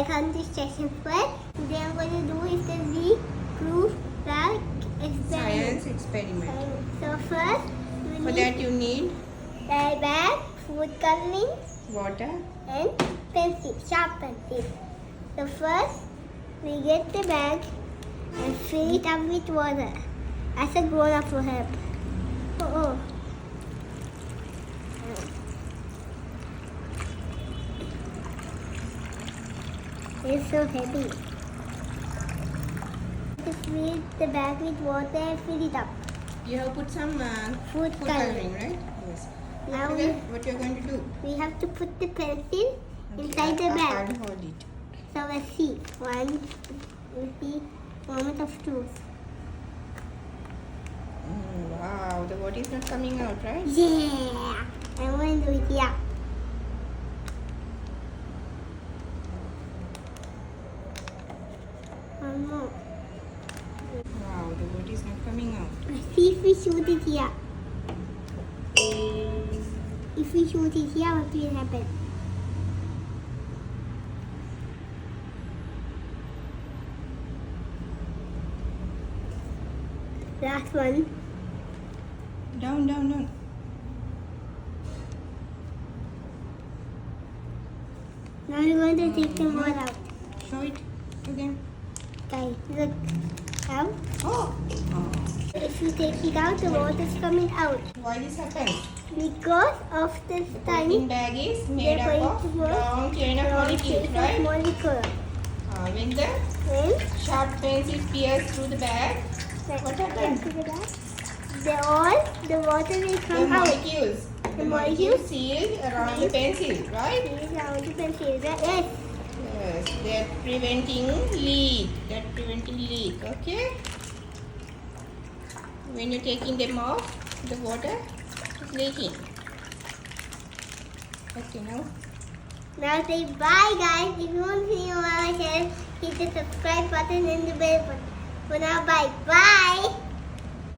I come to Shashane first. Today I'm going to do is the V-proof bag experiment. Science experiment. So first, For that you need dye bag, food coloring, water. and pencil, sharp pencil. So first, we get the bag and fill it up with water. As a grown-up will help. Oh. It's so heavy. To fill the bag with water and fill it up. You have put some Food coloring. right? Yes. Now After that, what you are going to do? we have to put the pencil Okay, inside the bag. I'll hold it. So let's see. Let's see. Moment of truth. Wow, the water is not coming out, right? Yeah. I'm going to do it. Yeah. One more. Wow, the water is not coming out. Let's see if we shoot it here. If we shoot it here, what will happen? Last one. Down, down, down. Now we're going to take the ball out. Show it again. Guys, look. Out. Oh! If you take it out, the water is coming out. Why this happens? Because of this The time, polythene bag is made they're going up to of work long chain of molecules, right? molecule. When the And sharp pencil pierces through the bag, what happens? the water will The come out. molecules. The molecules sealed around the pencil, right? These are the pencil. Yes. Yes, they're preventing leak. They're preventing leak, okay? When you're taking them off, the water is leaking. Okay, now. Now say bye, guys. If you want to see more of my channel, hit the subscribe button and the bell button. For now, bye. Bye.